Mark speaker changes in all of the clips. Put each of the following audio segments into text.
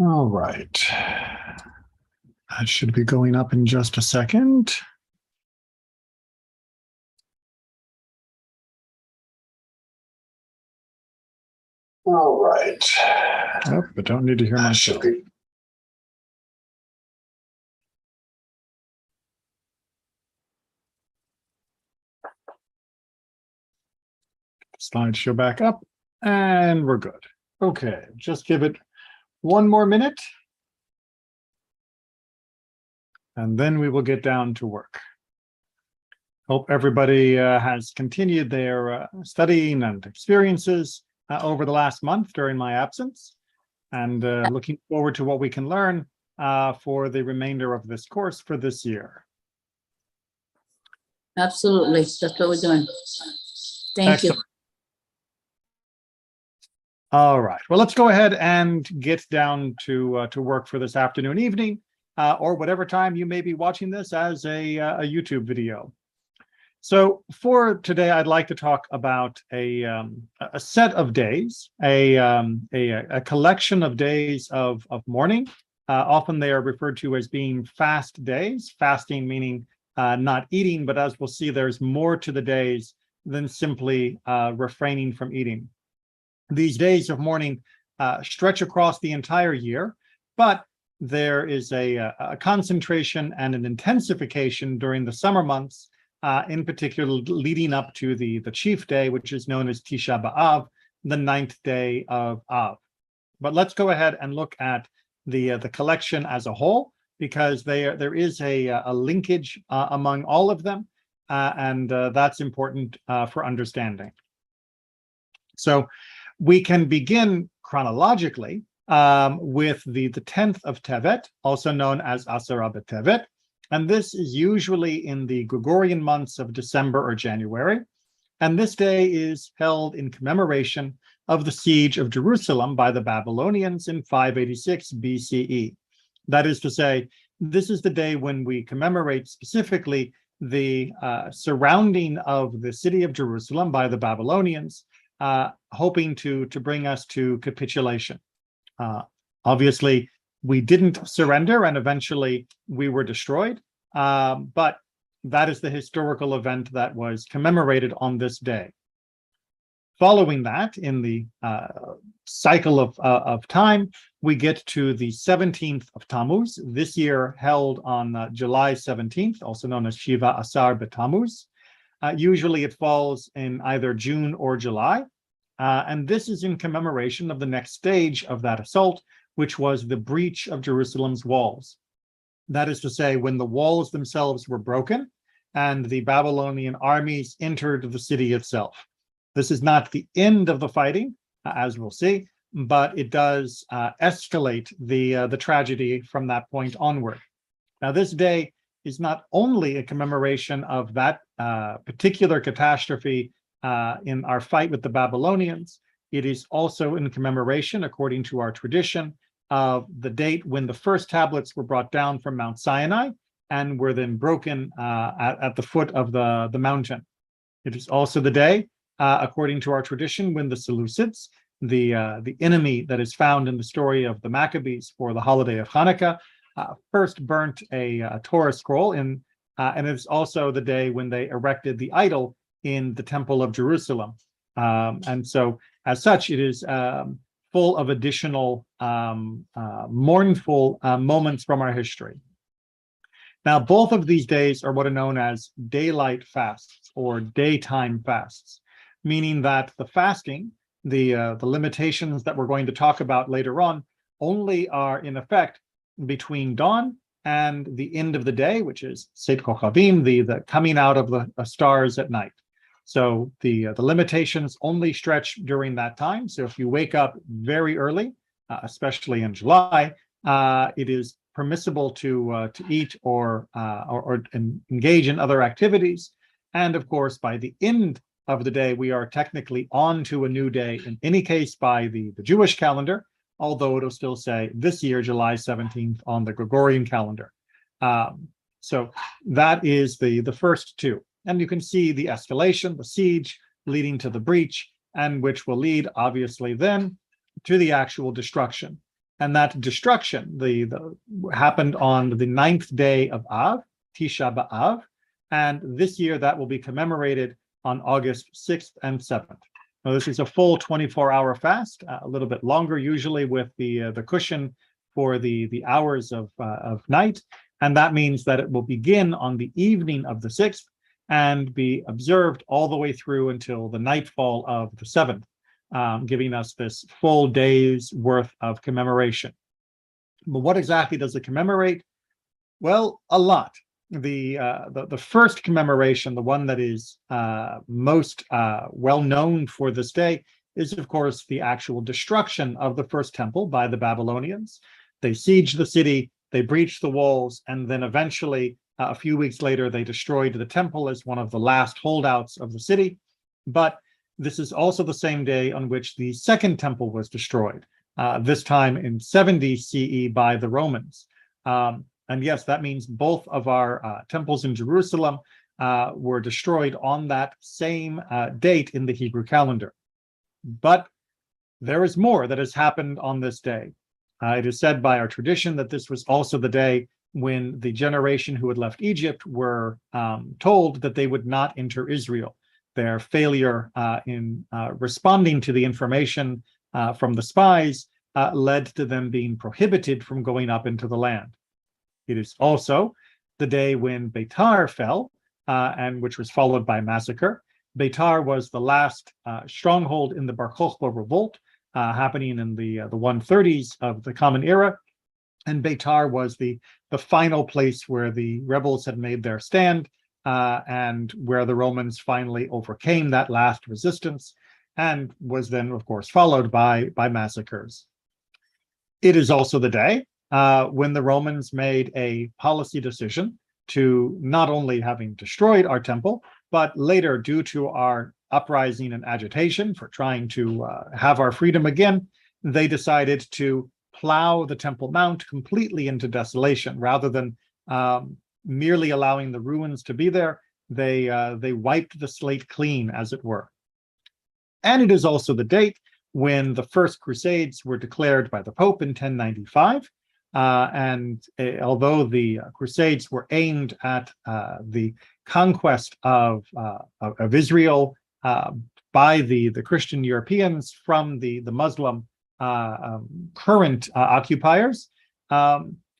Speaker 1: All right. That should be going up in just a second. All right. Oh, but don't need to hear myself. Slideshow back up, and we're good. Okay, just give it one more minute, and then we will get down to work. Hope everybody has continued their studying and experiences over the last month during my absence, and looking forward to what we can learn for the remainder of this course for this year.
Speaker 2: Absolutely, that's what we're doing. Thank you.
Speaker 1: All right, well, let's go ahead and get down to work for this afternoon, evening, or whatever time you may be watching this as a YouTube video. So for today, I'd like to talk about a set of days, a collection of days of mourning. Often they are referred to as being fast days, fasting meaning not eating, but as we'll see, there's more to the days than simply refraining from eating. These days of mourning stretch across the entire year, but there is a concentration and an intensification during the summer months, in particular leading up to the chief day, which is known as Tisha B'Av, the 9th day of Av. But let's go ahead and look at the collection as a whole, because there is a linkage among all of them, and that's important for understanding. So we can begin chronologically with the 10th of Tevet, also known as Asara B'Tevet, and this is usually in the Gregorian months of December or January, and this day is held in commemoration of the siege of Jerusalem by the Babylonians in 586 BCE. That is to say, this is the day when we commemorate specifically the surrounding of the city of Jerusalem by the Babylonians, hoping to bring us to capitulation. Obviously, we didn't surrender, and eventually we were destroyed, but that is the historical event that was commemorated on this day. Following that, in the cycle of time, we get to the 17th of Tammuz, this year held on July 17th, also known as Shiva Asar B'Tammuz. Usually it falls in either June or July, and this is in commemoration of the next stage of that assault, which was the breach of Jerusalem's walls. That is to say, when the walls themselves were broken and the Babylonian armies entered the city itself. This is not the end of the fighting, as we'll see, but it does escalate the tragedy from that point onward. Now, this day is not only a commemoration of that particular catastrophe in our fight with the Babylonians, it is also in commemoration, according to our tradition, of the date when the first tablets were brought down from Mount Sinai and were then broken at the foot of the mountain. It is also the day, according to our tradition, when the Seleucids, the enemy that is found in the story of the Maccabees for the holiday of Hanukkah, first burnt a Torah scroll, and it's also the day when they erected the idol in the Temple of Jerusalem. And so, as such, it is full of additional mournful moments from our history. Now, both of these days are what are known as daylight fasts or daytime fasts, meaning that the fasting, the limitations that we're going to talk about later on, only are in effect between dawn and the end of the day, which is Seit Kochavim, the coming out of the stars at night. So the limitations only stretch during that time. So if you wake up very early, especially in July, it is permissible to eat or engage in other activities. And of course, by the end of the day, we are technically on to a new day, in any case by the Jewish calendar, although it'll still say this year, July 17th, on the Gregorian calendar. So that is the first two. And you can see the escalation, the siege, leading to the breach, and which will lead, obviously, then to the actual destruction. And that destruction happened on the 9th day of Av, Tisha B'Av, and this year that will be commemorated on August 6th and 7th. Now, this is a full 24-hour fast, a little bit longer usually with the cushion for the hours of night, and that means that it will begin on the evening of the 6th and be observed all the way through until the nightfall of the 7th. Giving us this full day's worth of commemoration. But what exactly does it commemorate? Well, a lot. The first commemoration, the one that is most well known for this day, is of course the actual destruction of the first temple by the Babylonians. They sieged the city, they breached the walls, and then eventually, a few weeks later, they destroyed the temple as one of the last holdouts of the city. But this is also the same day on which the second temple was destroyed, this time in 70 CE by the Romans. And yes, that means both of our temples in Jerusalem were destroyed on that same date in the Hebrew calendar. But there is more that has happened on this day. It is said by our tradition that this was also the day when the generation who had left Egypt were told that they would not enter Israel. Their failure in responding to the information from the spies led to them being prohibited from going up into the land. It is also the day when Beitar fell, and which was followed by massacre. Beitar was the last stronghold in the Bar Kokhba revolt, happening in the 130s of the Common Era, and Beitar was the final place where the rebels had made their stand, and where the Romans finally overcame that last resistance, and was then, of course, followed by massacres. It is also the day when the Romans made a policy decision to not only having destroyed our temple, but later, due to our uprising and agitation for trying to have our freedom again, they decided to plow the Temple Mount completely into desolation rather than merely allowing the ruins to be there. They wiped the slate clean, as it were. And it is also the date when the first Crusades were declared by the Pope in 1095. Although the Crusades were aimed at the conquest of Israel by the Christian Europeans from the Muslim current occupiers,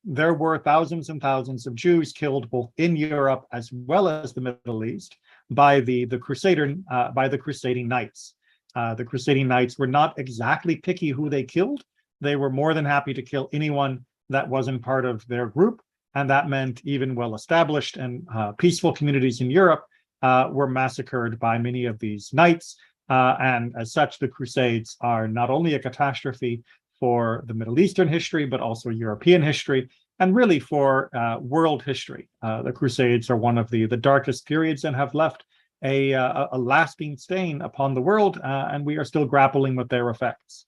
Speaker 1: there were thousands and thousands of Jews killed both in Europe as well as the Middle East by the crusading knights. The crusading knights were not exactly picky who they killed. They were more than happy to kill anyone that wasn't part of their group, and that meant even well-established and peaceful communities in Europe were massacred by many of these knights. And as such, the Crusades are not only a catastrophe for the Middle Eastern history, but also European history, and really for world history. The Crusades are one of the darkest periods and have left a lasting stain upon the world, and we are still grappling with their effects.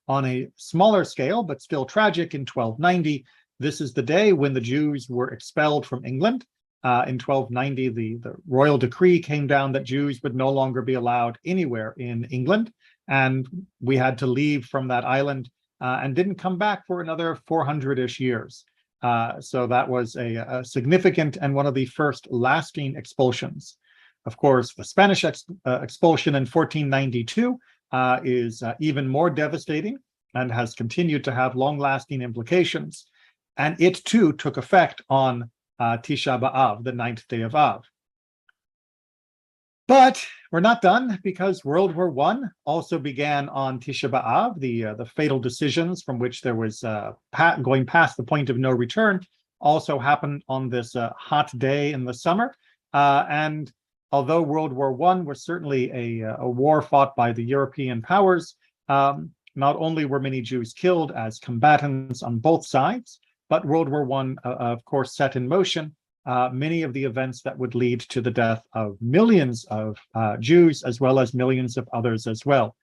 Speaker 1: On a smaller scale, but still tragic, in 1290, this is the day when the Jews were expelled from England. In 1290, the royal decree came down that Jews would no longer be allowed anywhere in England, and we had to leave from that island and didn't come back for another 400-ish years. So that was a significant and one of the first lasting expulsions. Of course, the Spanish expulsion in 1492 is even more devastating and has continued to have long-lasting implications. And it too took effect on Tisha B'Av, the 9th day of Av. But we're not done, because World War I also began on Tisha B'Av. The fatal decisions from which there was going past the point of no return also happened on this hot day in the summer. And although World War I was certainly a war fought by the European powers, not only were many Jews killed as combatants on both sides, but World War I, of course, set in motion many of the events that would lead to the death of millions of Jews, as well as millions of others as well,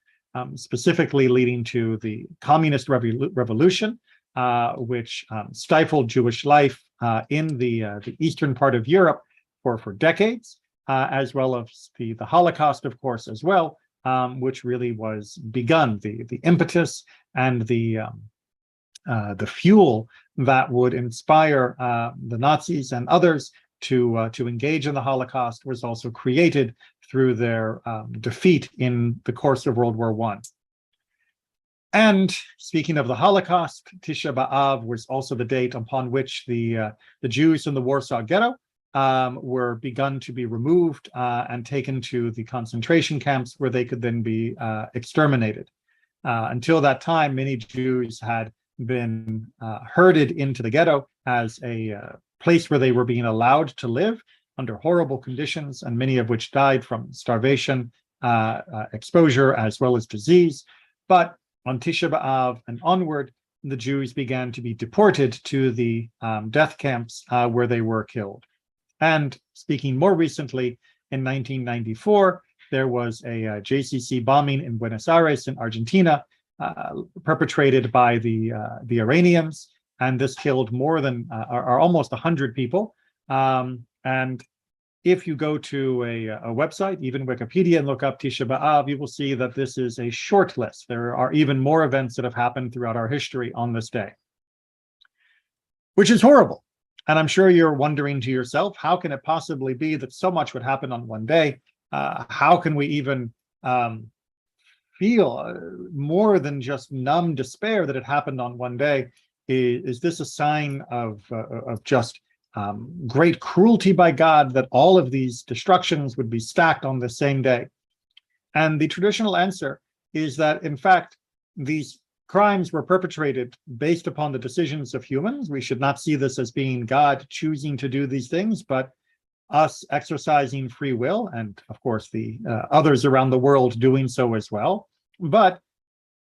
Speaker 1: specifically leading to the Communist Revolution, which stifled Jewish life in the eastern part of Europe for decades, as well as the Holocaust, of course, as well, which really was begun. The impetus and the fuel that would inspire the Nazis and others to engage in the Holocaust was also created through their defeat in the course of World War I. And speaking of the Holocaust, Tisha B'Av was also the date upon which the Jews in the Warsaw Ghetto were begun to be removed and taken to the concentration camps where they could then be exterminated. Until that time, many Jews had been herded into the ghetto as a place where they were being allowed to live under horrible conditions, and many of which died from starvation, exposure, as well as disease. But on Tisha B'Av and onward, the Jews began to be deported to the death camps where they were killed. And speaking more recently, in 1994, there was a JCC bombing in Buenos Aires in Argentina, perpetrated by the Iranians, and this killed more than or almost 100 people. And if you go to a website, even Wikipedia, and look up Tisha B'Av, you will see that this is a short list. There are even more events that have happened throughout our history on this day, which is horrible. And I'm sure you're wondering to yourself, how can it possibly be that so much would happen on one day? How can we even feel more than just numb despair that it happened on one day? Is this a sign of just great cruelty by God that all of these destructions would be stacked on the same day? And the traditional answer is that, in fact, these crimes were perpetrated based upon the decisions of humans. We should not see this as being God choosing to do these things, but us exercising free will, and of course the others around the world doing so as well. But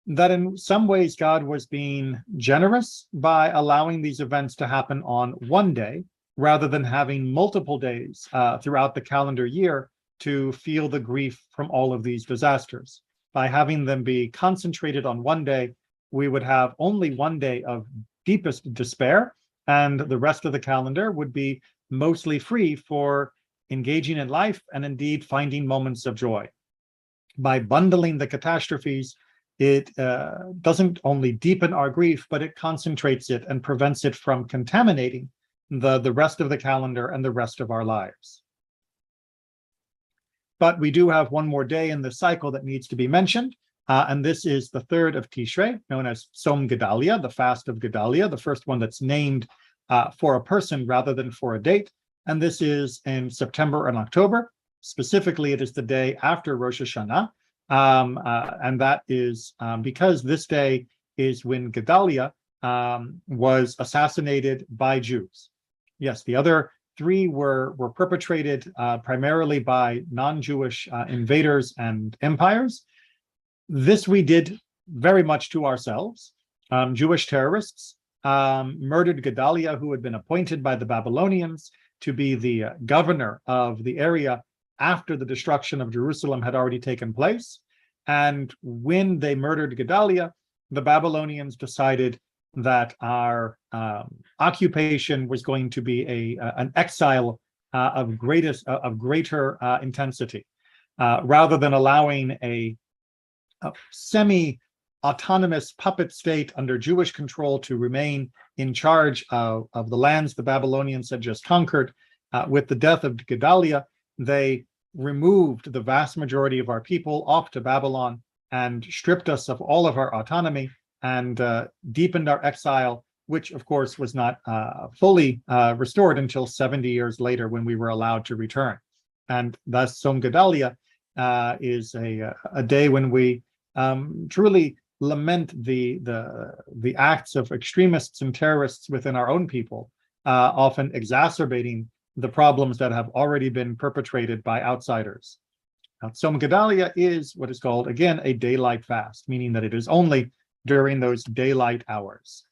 Speaker 1: that in some ways God was being generous by allowing these events to happen on one day, rather than having multiple days throughout the calendar year to feel the grief from all of these disasters. By having them be concentrated on one day, we would have only one day of deepest despair, and the rest of the calendar would be mostly free for engaging in life and indeed finding moments of joy. By bundling the catastrophes, it doesn't only deepen our grief, but it concentrates it and prevents it from contaminating the rest of the calendar and the rest of our lives. But we do have one more day in the cycle that needs to be mentioned, and this is the 3rd of Tishrei, known as Tzom Gedalia, the fast of Gedalia, the first one that's named for a person rather than for a date. And this is in September and October. Specifically, it is the day after Rosh Hashanah, and that is because this day is when Gedalia was assassinated by Jews. Yes, the other 3 were perpetrated primarily by non-Jewish invaders and empires. This we did very much to ourselves. Jewish terrorists murdered Gedalia, who had been appointed by the Babylonians to be the governor of the area after the destruction of Jerusalem had already taken place. And when they murdered Gedalia, the Babylonians decided that our occupation was going to be an exile of greater intensity, rather than allowing a semi-autonomous puppet state under Jewish control to remain in charge of the lands the Babylonians had just conquered. With the death of Gedalia, they removed the vast majority of our people off to Babylon and stripped us of all of our autonomy and deepened our exile, which of course was not fully restored until 70 years later when we were allowed to return. And thus Tzom Gedalia is a day when we truly lament the acts of extremists and terrorists within our own people, often exacerbating the problems that have already been perpetrated by outsiders. Now, Tzom Gedalia is what is called, again, a daylight fast, meaning that it is only during those daylight hours.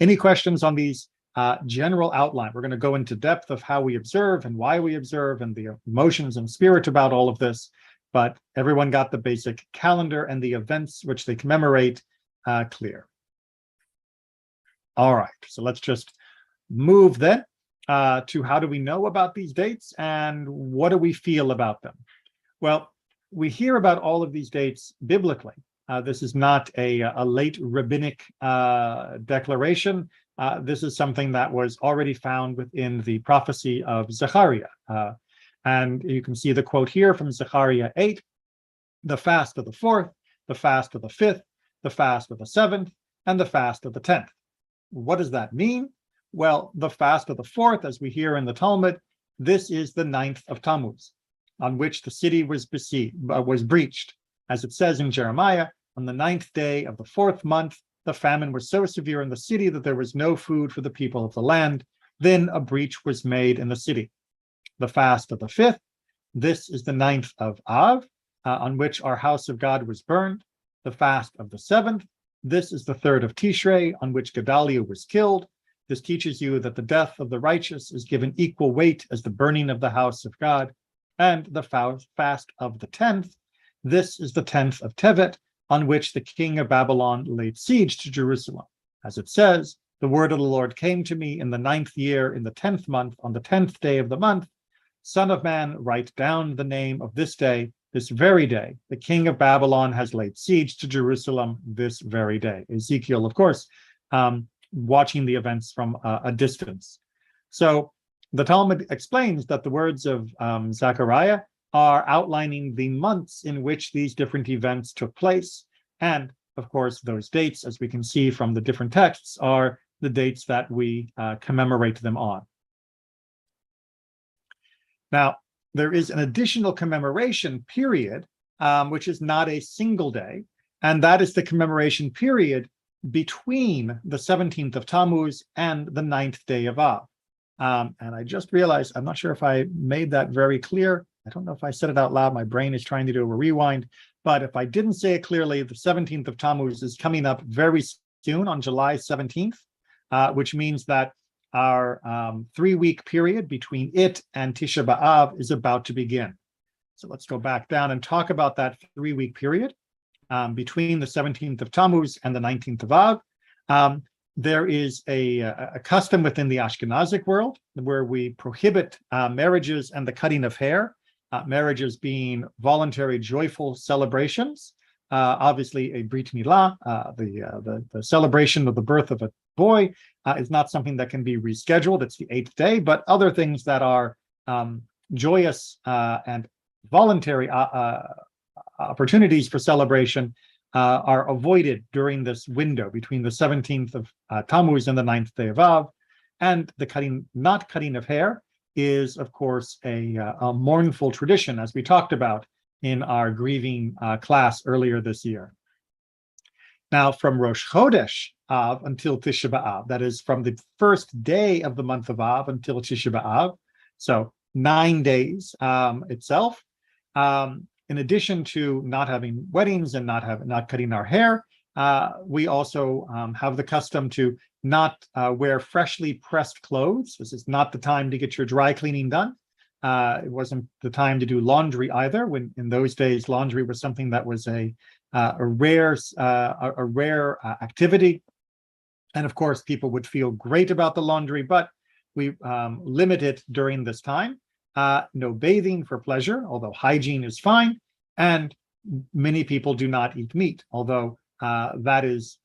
Speaker 1: Any questions on these general outline? We're going to go into depth of how we observe and why we observe and the emotions and spirit about all of this, but everyone got the basic calendar and the events which they commemorate clear. All right, so let's just move then to how do we know about these dates and what do we feel about them? Well, we hear about all of these dates biblically, This is not a late rabbinic declaration. This is something that was already found within the prophecy of Zechariah. And you can see the quote here from Zechariah 8, the fast of the 4th, the fast of the 5th, the fast of the 7th, and the fast of the 10th. What does that mean? Well, the fast of the 4th, as we hear in the Talmud, this is the 9th of Tammuz, on which the city was breached. As it says in Jeremiah, on the 9th day of the 4th month, the famine was so severe in the city that there was no food for the people of the land. Then a breach was made in the city. The fast of the 5th, this is the 9th of Av, on which our house of God was burned. The fast of the 7th, this is the 3rd of Tishrei, on which Gedaliah was killed. This teaches you that the death of the righteous is given equal weight as the burning of the house of God. And the fast of the 10th, this is the 10th of Tevet, on which the king of Babylon laid siege to Jerusalem. As it says, the word of the Lord came to me in the 9th year, in the 10th month, on the 10th day of the month. Son of man, write down the name of this day, this very day. The king of Babylon has laid siege to Jerusalem this very day. Ezekiel, of course, watching the events from a distance. So the Talmud explains that the words of Zechariah are outlining the months in which these different events took place. And of course, those dates, as we can see from the different texts, are the dates that we commemorate them on. Now, there is an additional commemoration period, which is not a single day, and that is the commemoration period between the 17th of Tammuz and the 9th day of Av. And I just realized, I'm not sure if I made that very clear. I don't know if I said it out loud. My brain is trying to do a rewind. But if I didn't say it clearly, the 17th of Tammuz is coming up very soon on July 17th, which means that our 3-week period between it and Tisha B'Av is about to begin. So let's go back down and talk about that 3-week period between the 17th of Tammuz and the 19th of Av. There is a custom within the Ashkenazic world where we prohibit marriages and the cutting of hair, marriages being voluntary, joyful celebrations. Obviously, a Brit Milah, the celebration of the birth of a boy, is not something that can be rescheduled. It's the 8th day, but other things that are joyous and voluntary opportunities for celebration are avoided during this window between the 17th of Tammuz and the 9th day of Av. And the not cutting of hair is, of course, a mournful tradition, as we talked about in our grieving class earlier this year. Now, from Rosh Chodesh Av until Tisha B'Av, that is from the first day of the month of Av until Tisha B'Av, so 9 days itself. In addition to not having weddings and not cutting our hair, we also have the custom to not wear freshly pressed clothes. This is not the time to get your dry cleaning done. It wasn't the time to do laundry either. When in those days, laundry was something that was a rare activity, and of course, people would feel great about the laundry, but we limit it during this time. No bathing for pleasure, although hygiene is fine, and many people do not eat meat, although that is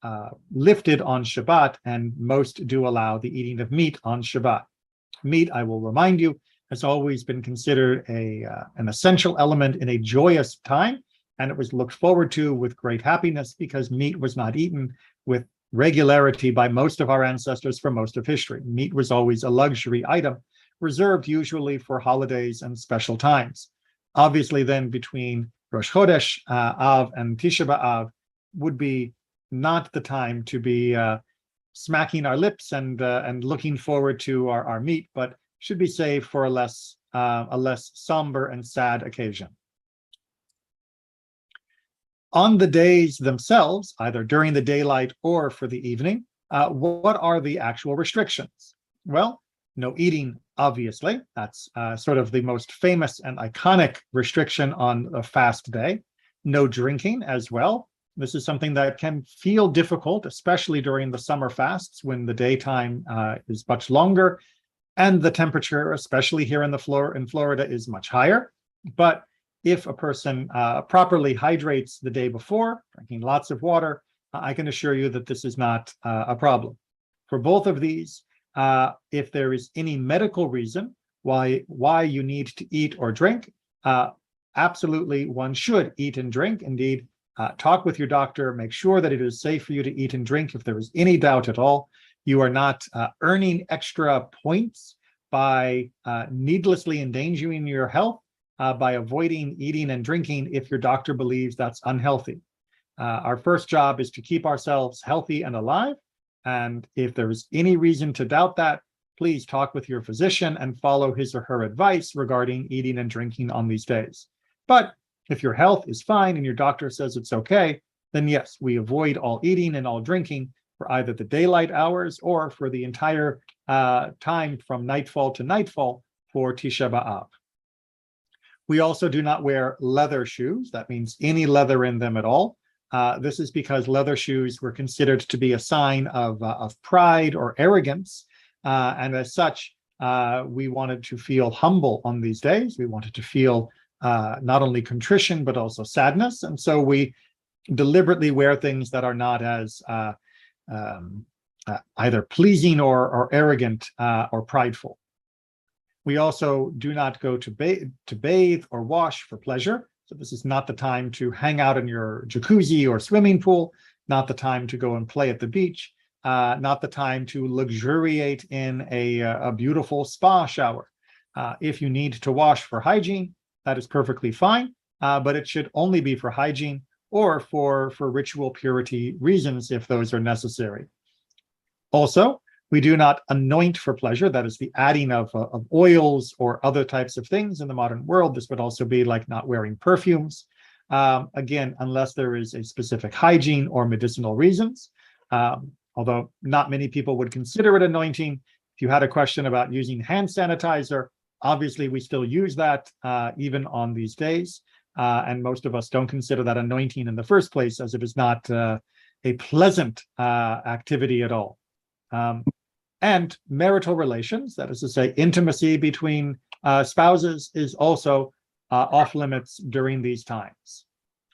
Speaker 1: lifted on Shabbat, and most do allow the eating of meat on Shabbat. Meat, I will remind you, has always been considered an essential element in a joyous time, and it was looked forward to with great happiness because meat was not eaten with regularity by most of our ancestors for most of history. Meat was always a luxury item, reserved usually for holidays and special times. Obviously, then between Rosh Chodesh Av and Tisha B'Av would be not the time to be smacking our lips and looking forward to our meat, but should be saved for a less somber and sad occasion. On the days themselves, either during the daylight or for the evening, what are the actual restrictions? Well, no eating, obviously. That's sort of the most famous and iconic restriction on a fast day. No drinking as well. This is something that can feel difficult, especially during the summer fasts when the daytime is much longer and the temperature, especially here in Florida, is much higher. But if a person properly hydrates the day before, drinking lots of water, I can assure you that this is not a problem. For both of these, if there is any medical reason why you need to eat or drink, absolutely one should eat and drink. Indeed, talk with your doctor, make sure that it is safe for you to eat and drink if there is any doubt at all. You are not earning extra points by needlessly endangering your health by avoiding eating and drinking if your doctor believes that's unhealthy. Our first job is to keep ourselves healthy and alive. And if there is any reason to doubt that, please talk with your physician and follow his or her advice regarding eating and drinking on these days. But if your health is fine and your doctor says it's okay, then yes, we avoid all eating and all drinking for either the daylight hours or for the entire time from nightfall to nightfall for Tisha B'Av. We also do not wear leather shoes. That means any leather in them at all. This is because leather shoes were considered to be a sign of pride or arrogance. And as such, we wanted to feel humble on these days. We wanted to feel not only contrition, but also sadness. And so we deliberately wear things that are not as either pleasing or arrogant or prideful. We also do not go to bathe or wash for pleasure. So this is not the time to hang out in your jacuzzi or swimming pool, not the time to go and play at the beach, not the time to luxuriate in a beautiful spa shower. If you need to wash for hygiene, that is perfectly fine, but it should only be for hygiene or for ritual purity reasons if those are necessary. Also, we do not anoint for pleasure. That is the adding of oils or other types of things in the modern world. This would also be like not wearing perfumes. Again, unless there is a specific hygiene or medicinal reasons. Although not many people would consider it anointing. If you had a question about using hand sanitizer, obviously we still use that even on these days. And most of us don't consider that anointing in the first place, as it is not a pleasant activity at all. And marital relations, that is to say, intimacy between spouses, is also off limits during these times.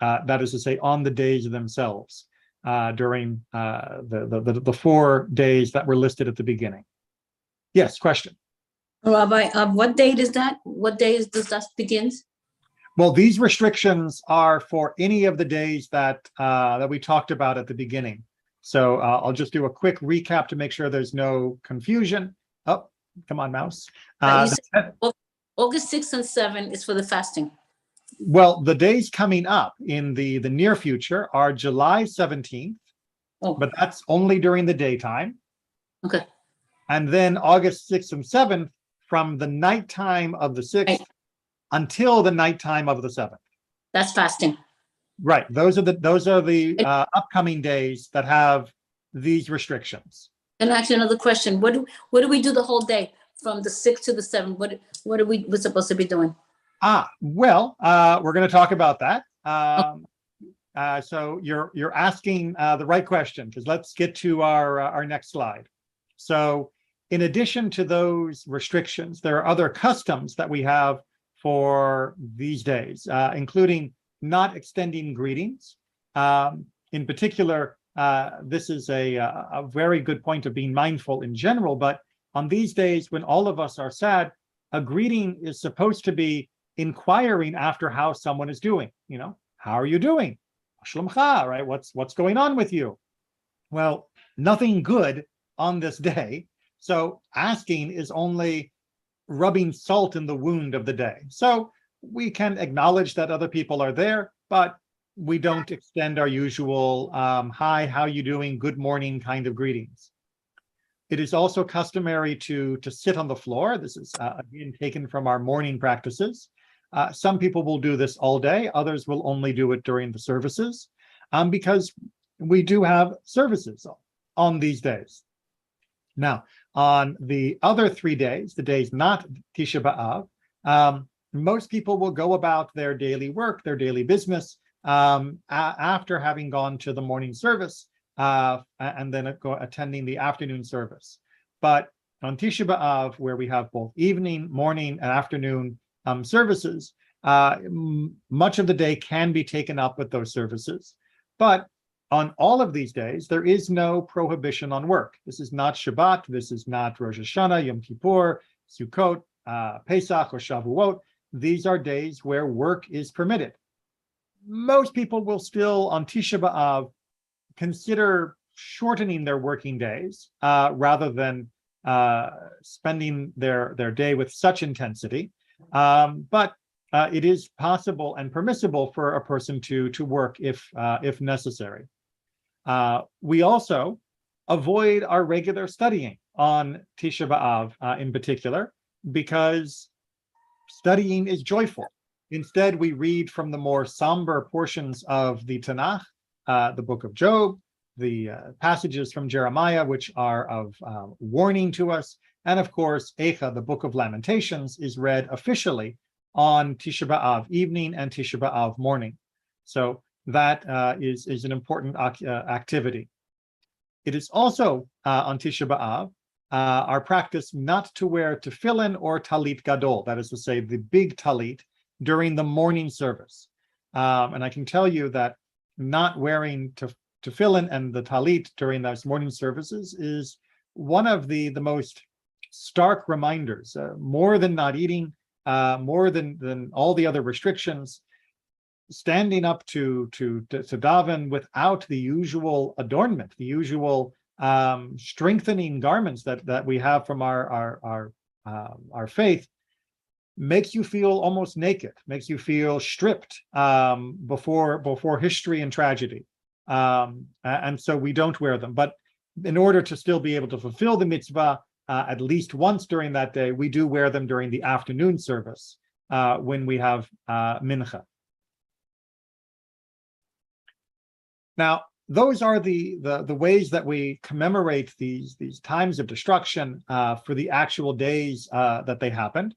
Speaker 1: That is to say, on the days themselves, during the 4 days that were listed at the beginning. Yes, question.
Speaker 2: Rabbi, what date is that? What day does that begins?
Speaker 1: Well, these restrictions are for any of the days that we talked about at the beginning. So I'll just do a quick recap to make sure there's no confusion. Oh, come on, mouse.
Speaker 2: August 6th and 7th is for the fasting.
Speaker 1: Well, the days coming up in the near future are July 17th, but that's only during the daytime.
Speaker 2: Okay.
Speaker 1: And then August 6th and 7th from the nighttime of the 6th until the nighttime of the 7th.
Speaker 2: That's fasting.
Speaker 1: Right. Those are the upcoming days that have these restrictions.
Speaker 2: And actually, another question: what do we do the whole day from the 6th to the 7th? What are we supposed to be doing?
Speaker 1: Well, we're going to talk about that. So you're asking the right question, because let's get to our next slide. So, in addition to those restrictions, there are other customs that we have for these days, including not extending greetings. In particular, this is a very good point of being mindful in general, but on these days when all of us are sad, a greeting is supposed to be inquiring after how someone is doing. You know, how are you doing? Shlomcha, right? What's going on with you? Well, nothing good on this day. So asking is only rubbing salt in the wound of the day. So we can acknowledge that other people are there, but we don't extend our usual hi, how you doing, good morning kind of greetings. It is also customary to sit on the floor. This is again taken from our morning practices. Some people will do this all day. Others will only do it during the services, because we do have services on these days. Now, on the other 3 days, the days not Tisha B'Av, most people will go about their daily work, their daily business, after having gone to the morning service and then attending the afternoon service. But on Tisha B'Av, where we have both evening, morning, and afternoon services, much of the day can be taken up with those services. But on all of these days, there is no prohibition on work. This is not Shabbat. This is not Rosh Hashanah, Yom Kippur, Sukkot, Pesach, or Shavuot. These are days where work is permitted. Most people will still, on Tisha B'Av, consider shortening their working days rather than spending their day with such intensity. But it is possible and permissible for a person to work if necessary. We also avoid our regular studying on Tisha B'Av in particular, because studying is joyful. Instead, we read from the more somber portions of the Tanakh, the book of Job, the passages from Jeremiah, which are of warning to us. And of course, Eicha, the book of Lamentations, is read officially on Tisha B'Av evening and Tisha B'Av morning. So that is an important activity. It is also on Tisha B'Av our practice not to wear tefillin or talit gadol, that is to say, the big talit, during the morning service. And I can tell you that not wearing tefillin and the talit during those morning services is one of the most stark reminders, more than not eating, more than all the other restrictions, standing up to daven without the usual adornment, the usual strengthening garments that we have from our faith, makes you feel almost naked, makes you feel stripped before history and tragedy. And so we don't wear them. But in order to still be able to fulfill the mitzvah, at least once during that day, we do wear them during the afternoon service when we have mincha. Now, those are the ways that we commemorate these times of destruction for the actual days that they happened.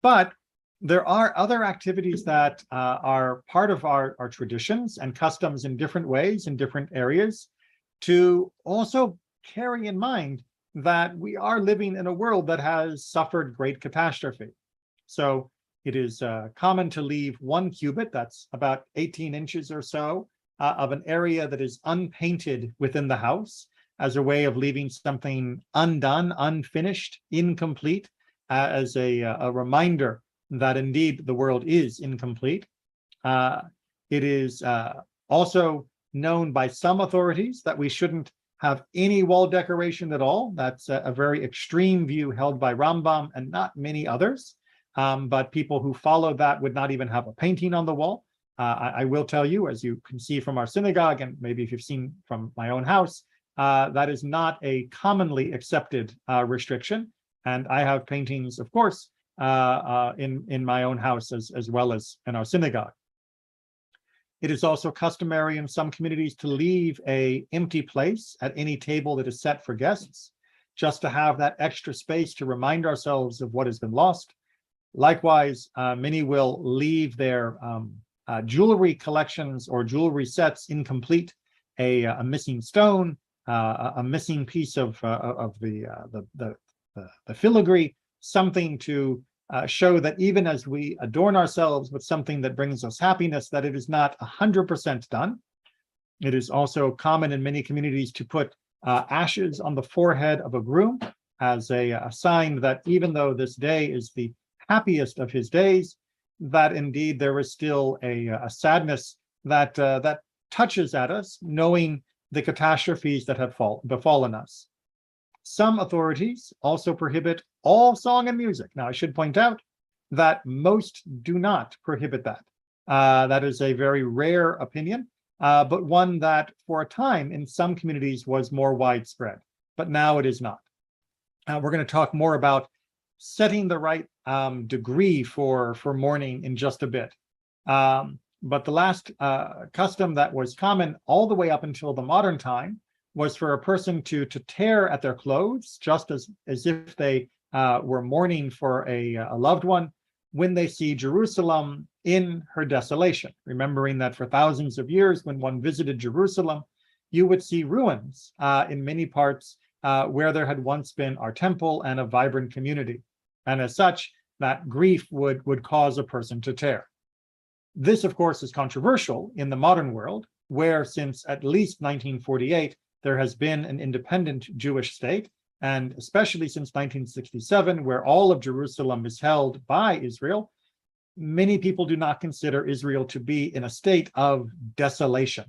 Speaker 1: But there are other activities that are part of our traditions and customs in different ways, in different areas, to also carry in mind that we are living in a world that has suffered great catastrophe. So it is common to leave 1 cubit, that's about 18 inches or so, of an area that is unpainted within the house, as a way of leaving something undone, unfinished, incomplete, as a reminder that indeed the world is incomplete. It is also known by some authorities that we shouldn't have any wall decoration at all. That's a very extreme view held by Rambam and not many others. But people who follow that would not even have a painting on the wall. I will tell you, as you can see from our synagogue, and maybe if you've seen from my own house, that is not a commonly accepted restriction. And I have paintings, of course, in my own house as well as in our synagogue. It is also customary in some communities to leave an empty place at any table that is set for guests, just to have that extra space to remind ourselves of what has been lost. Likewise, many will leave their jewelry collections or jewelry sets incomplete, a missing stone, a missing piece of the filigree, something to show that even as we adorn ourselves with something that brings us happiness, that it is not 100% done. It is also common in many communities to put ashes on the forehead of a groom as a sign that even though this day is the happiest of his days, that indeed there is still a sadness that touches at us, knowing the catastrophes that have befallen us. Some authorities also prohibit all song and music. Now, I should point out that most do not prohibit that. That is a very rare opinion, but one that for a time in some communities was more widespread, but now it is not. We're going to talk more about setting the right degree for mourning in just a bit. But the last custom that was common all the way up until the modern time was for a person to tear at their clothes, just as if they were mourning for a loved one, when they see Jerusalem in her desolation, remembering that for thousands of years, when one visited Jerusalem, you would see ruins in many parts where there had once been our temple and a vibrant community. And as such, that grief would cause a person to tear. This, of course, is controversial in the modern world, where since at least 1948, there has been an independent Jewish state, and especially since 1967, where all of Jerusalem is held by Israel, many people do not consider Israel to be in a state of desolation.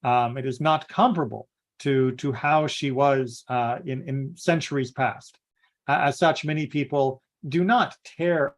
Speaker 1: It is not comparable to how she was in centuries past. As such, many people do not tear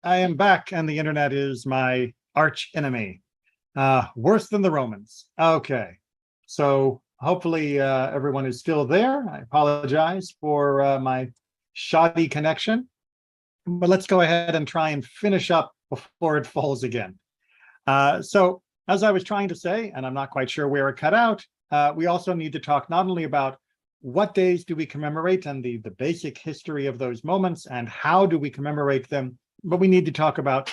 Speaker 1: I am back, and the internet is my arch enemy. Worse than the Romans. Okay, so hopefully everyone is still there. I apologize for my shoddy connection, but let's go ahead and try and finish up before it falls again. So as I was trying to say, and I'm not quite sure where it cut out, we also need to talk not only about what days do we commemorate and the basic history of those moments and how do we commemorate them, but we need to talk about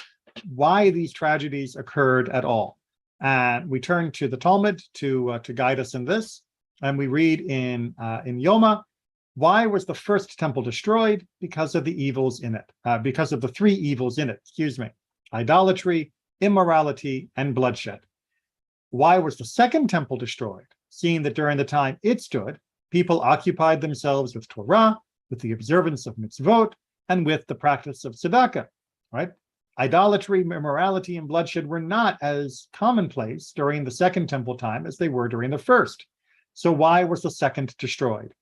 Speaker 1: why these tragedies occurred at all. And we turn to the Talmud to guide us in this, and we read in Yoma, why was the first temple destroyed? Because of the evils in it, because of the three evils in it, excuse me, idolatry, immorality, and bloodshed. Why was the second temple destroyed? Seeing that during the time it stood, people occupied themselves with Torah, with the observance of mitzvot, and with the practice of tzedakah, right? Idolatry, immorality, and bloodshed were not as commonplace during the second temple time as they were during the first. So why was the second destroyed?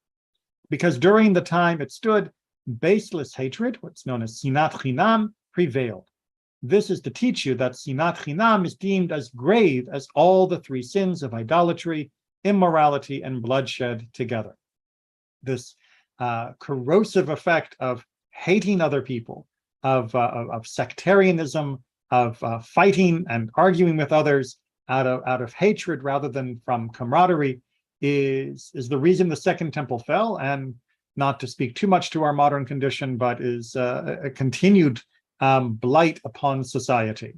Speaker 1: Because during the time it stood, baseless hatred, what's known as sinat chinam, prevailed. This is to teach you that sinat chinam is deemed as grave as all the three sins of idolatry, immorality, and bloodshed together. This corrosive effect of hating other people, of sectarianism, of fighting and arguing with others out of hatred rather than from camaraderie is the reason the second temple fell, and not to speak too much to our modern condition, but is a continued blight upon society.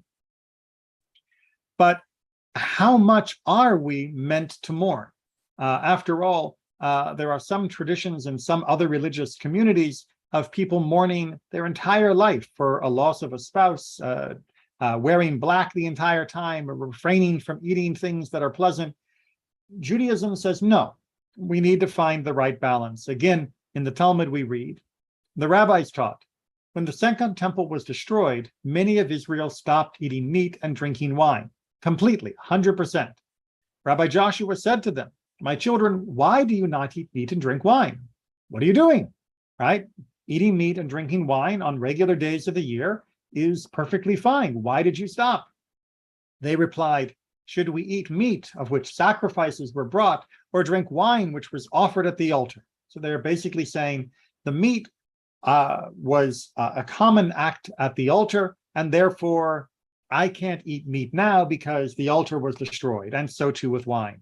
Speaker 1: But how much are we meant to mourn? After all, there are some traditions in some other religious communities of people mourning their entire life for a loss of a spouse, wearing black the entire time, or refraining from eating things that are pleasant. Judaism says no, we need to find the right balance. Again, in the Talmud we read, the rabbis taught, when the Second Temple was destroyed, many of Israel stopped eating meat and drinking wine, completely, 100%. Rabbi Joshua said to them, my children, why do you not eat meat and drink wine? What are you doing? Right? Eating meat and drinking wine on regular days of the year is perfectly fine. Why did you stop? They replied, should we eat meat of which sacrifices were brought, or drink wine which was offered at the altar? So they're basically saying the meat was a common act at the altar, and therefore I can't eat meat now because the altar was destroyed, and so too with wine.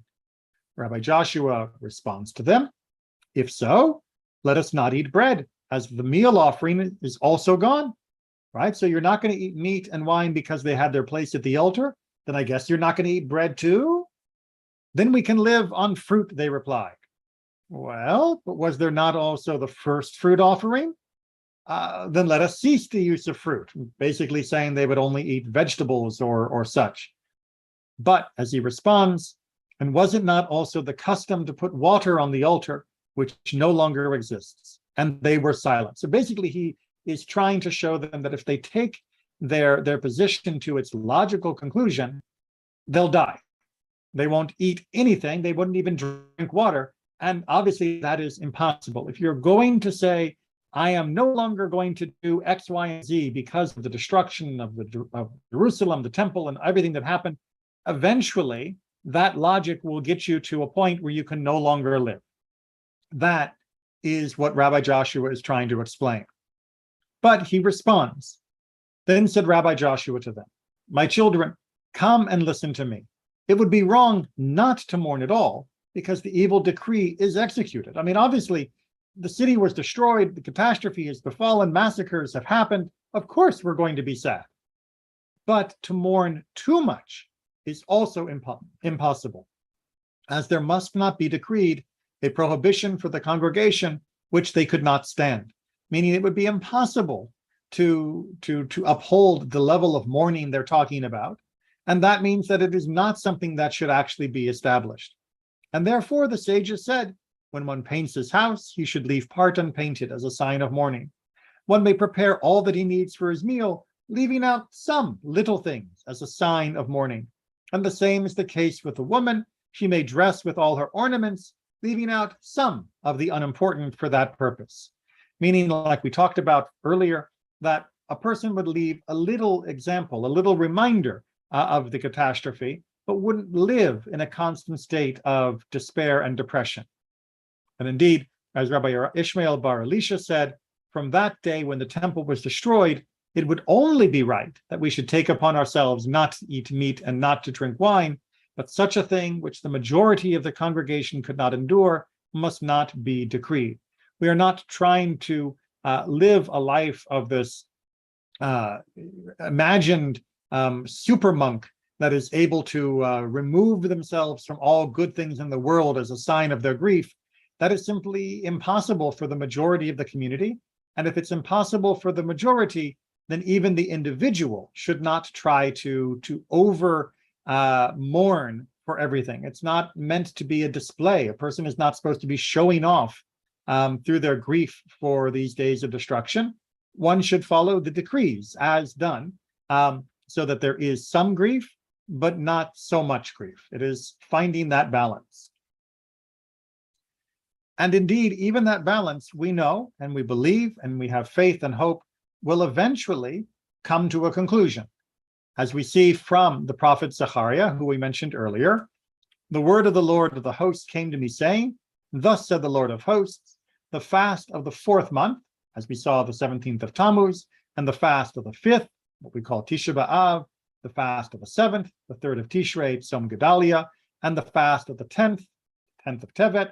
Speaker 1: Rabbi Joshua responds to them, if so, let us not eat bread, as the meal offering is also gone, right? So you're not going to eat meat and wine because they had their place at the altar, then I guess you're not going to eat bread too? Then we can live on fruit, they replied. Well, but was there not also the first fruit offering? Then let us cease the use of fruit, basically saying they would only eat vegetables or such. But as he responds, and was it not also the custom to put water on the altar, which no longer exists? And they were silent. So basically he is trying to show them that if they take their position to its logical conclusion, they'll die. They won't eat anything. They wouldn't even drink water. And obviously that is impossible. If you're going to say, I am no longer going to do X, Y, and Z because of the destruction of Jerusalem, the temple, and everything that happened, eventually that logic will get you to a point where you can no longer live. That is what Rabbi Joshua is trying to explain. But he responds. Then said Rabbi Joshua to them, my children, come and listen to me. It would be wrong not to mourn at all, because the evil decree is executed. I mean, obviously, the city was destroyed, the catastrophe has befallen, massacres have happened. Of course, we're going to be sad. But to mourn too much is also impossible, as there must not be decreed a prohibition for the congregation which they could not stand, meaning it would be impossible to uphold the level of mourning they're talking about. And that means that it is not something that should actually be established. And therefore, the sages said, when one paints his house, he should leave part unpainted as a sign of mourning. One may prepare all that he needs for his meal, leaving out some little things as a sign of mourning. And the same is the case with a woman. She may dress with all her ornaments, leaving out some of the unimportant for that purpose. Meaning, like we talked about earlier, that a person would leave a little example, a little reminder of the catastrophe, but wouldn't live in a constant state of despair and depression. And indeed, as Rabbi Ishmael bar Elisha said, from that day when the temple was destroyed, it would only be right that we should take upon ourselves not to eat meat and not to drink wine, but such a thing which the majority of the congregation could not endure must not be decreed. We are not trying to live a life of this imagined super monk that is able to remove themselves from all good things in the world as a sign of their grief. That is simply impossible for the majority of the community. And if it's impossible for the majority, then even the individual should not try to over mourn for everything. It's not meant to be a display. A person is not supposed to be showing off through their grief for these days of destruction. One should follow the decrees as done, so that there is some grief, but not so much grief. It is finding that balance. And indeed, even that balance, we know and we believe and we have faith and hope will eventually come to a conclusion. As we see from the prophet Zechariah, who we mentioned earlier, the word of the Lord of the hosts came to me saying, thus said the Lord of hosts, the fast of the 4th month, as we saw the 17th of Tammuz, and the fast of the 5th, what we call Tisha B'Av, the fast of the 7th, the 3rd of Tishrei, Tzom Gedalia, and the fast of the 10th of Tevet,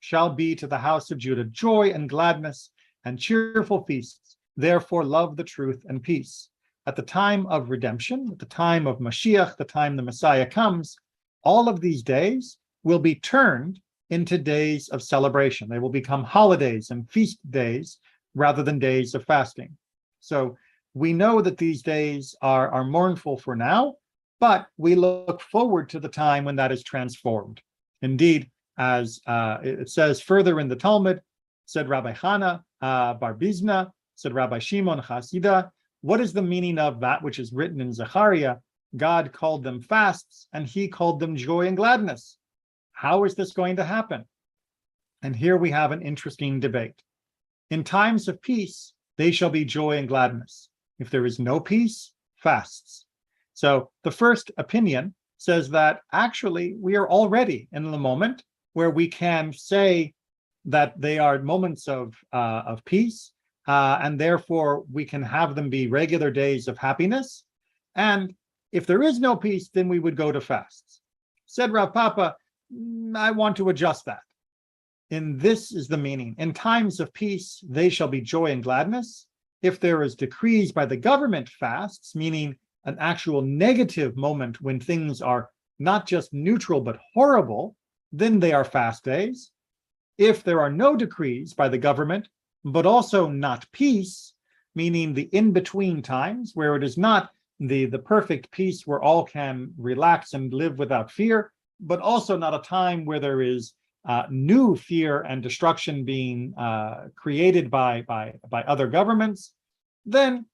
Speaker 1: shall be to the house of Judah joy and gladness and cheerful feasts. Therefore love the truth and peace. At the time of redemption, at the time of Mashiach, the time the Messiah comes, all of these days will be turned into days of celebration. They will become holidays and feast days rather than days of fasting. So we know that these days are mournful for now, but we look forward to the time when that is transformed. Indeed, as it says further in the Talmud, said Rabbi Chana Bar Bizna, said Rabbi Shimon Chasida, what is the meaning of that which is written in Zechariah? God called them fasts, and he called them joy and gladness. How is this going to happen? And here we have an interesting debate. In times of peace, they shall be joy and gladness. If there is no peace, fasts. So the first opinion says that actually we are already in the moment where we can say that they are moments of peace, and therefore we can have them be regular days of happiness. And if there is no peace, then we would go to fasts. Said Rav Papa, I want to adjust that. And this is the meaning. In times of peace, they shall be joy and gladness. If there is decrees by the government, fasts, meaning an actual negative moment when things are not just neutral but horrible, then they are fast days. If there are no decrees by the government, but also not peace, meaning the in-between times where it is not the perfect peace where all can relax and live without fear, but also not a time where there is new fear and destruction being created by other governments, then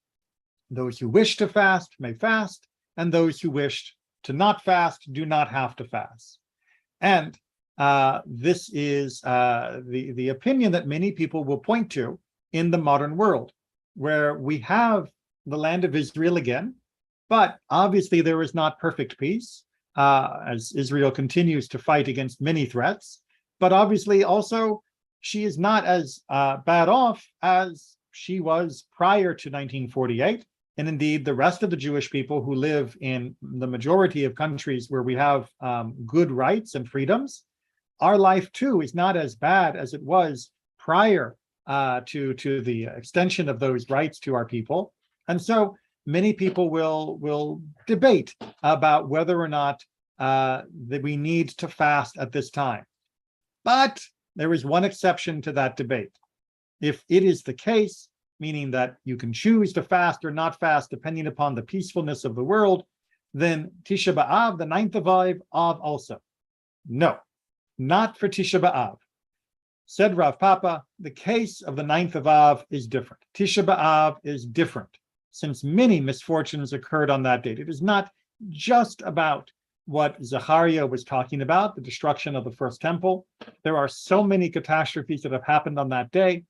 Speaker 1: those who wish to fast may fast, and those who wish to not fast do not have to fast. And this is the opinion that many people will point to in the modern world, where we have the land of Israel again, but obviously there is not perfect peace, as Israel continues to fight against many threats. But obviously also she is not as bad off as she was prior to 1948. And indeed, the rest of the Jewish people who live in the majority of countries where we have good rights and freedoms, our life too is not as bad as it was prior to the extension of those rights to our people. And so many people will debate about whether or not that we need to fast at this time. But there is one exception to that debate. If it is the case, meaning that you can choose to fast or not fast depending upon the peacefulness of the world, then Tisha B'Av, the 9th of Av also. No, not for Tisha B'Av. Said Rav Papa, the case of the 9th of Av is different. Tisha B'Av is different, since many misfortunes occurred on that date. It is not just about what Zechariah was talking about, the destruction of the first temple. There are so many catastrophes that have happened on that day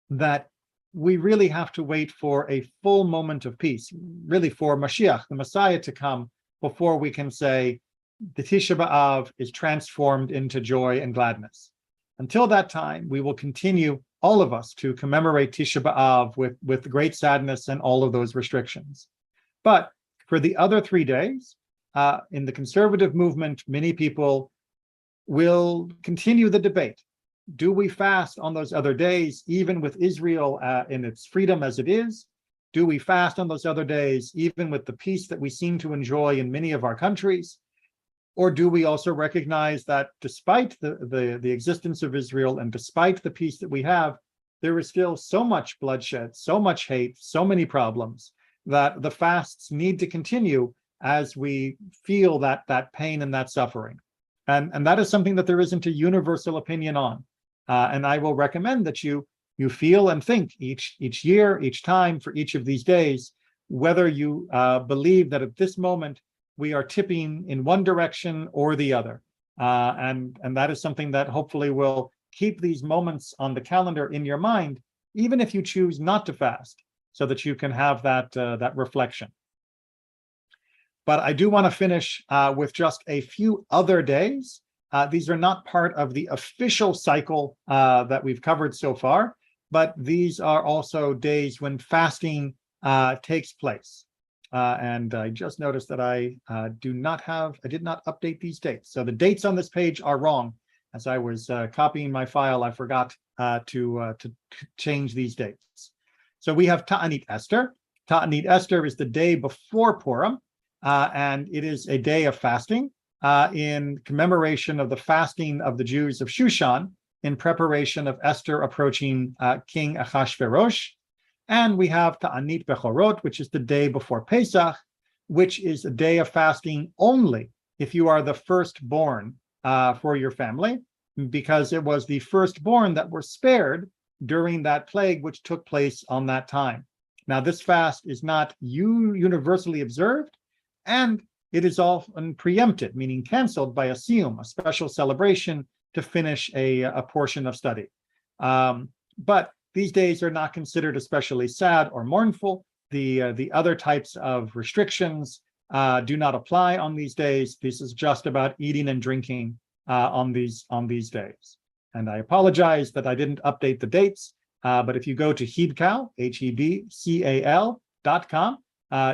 Speaker 1: that we really have to wait for a full moment of peace, really for Mashiach, the Messiah, to come before we can say the Tisha B'Av is transformed into joy and gladness. Until that time, we will continue, all of us, to commemorate Tisha B'Av with great sadness and all of those restrictions. But for the other 3 days, in the conservative movement, many people will continue the debate. Do we fast on those other days, even with Israel in its freedom as it is? Do we fast on those other days, even with the peace that we seem to enjoy in many of our countries? Or do we also recognize that despite the existence of Israel and despite the peace that we have, there is still so much bloodshed, so much hate, so many problems, that the fasts need to continue as we feel that pain and that suffering. And that is something that there isn't a universal opinion on. And I will recommend that you feel and think each year, each time, for each of these days, whether you believe that at this moment we are tipping in one direction or the other. And that is something that hopefully will keep these moments on the calendar in your mind, even if you choose not to fast, so that you can have that reflection. But I do want to finish with just a few other days. These are not part of the official cycle that we've covered so far, but these are also days when fasting takes place. And I just noticed that I did not update these dates. So the dates on this page are wrong. As I was copying my file, I forgot to change these dates. So we have Ta'anit Esther. Ta'anit Esther is the day before Purim, and it is a day of fasting. in commemoration of the fasting of the Jews of Shushan in preparation of Esther approaching King Achashverosh. And we have Ta'anit Bechorot, which is the day before Pesach, which is a day of fasting only if you are the firstborn for your family, because it was the firstborn that were spared during that plague which took place on that time. Now, this fast is not universally observed, and it is often preempted, meaning canceled by a siyum, a special celebration to finish a portion of study. But these days are not considered especially sad or mournful. The other types of restrictions do not apply on these days. This is just about eating and drinking on these days. And I apologize that I didn't update the dates, but if you go to Hebcal, HEBCAL.com,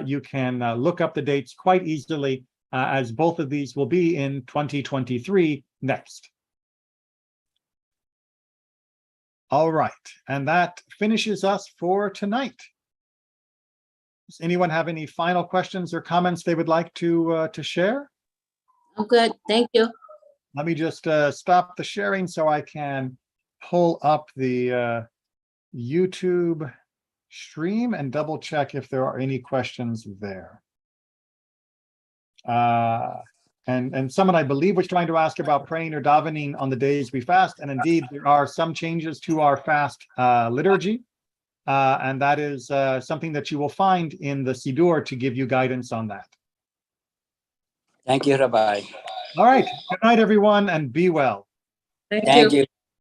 Speaker 1: you can look up the dates quite easily, as both of these will be in 2023 next. All right, and that finishes us for tonight. Does anyone have any final questions or comments they would like to share?
Speaker 2: I'm good. Thank you.
Speaker 1: Let me just stop the sharing so I can pull up the YouTube stream and double check if there are any questions there. And someone I believe was trying to ask about praying or davening on the days we fast, and indeed there are some changes to our fast liturgy, and that is something that you will find in the Siddur to give you guidance on that.
Speaker 3: Thank you, Rabbi.
Speaker 1: All right, good night everyone, and be well.
Speaker 2: Thank
Speaker 3: Thank
Speaker 2: you.
Speaker 3: you.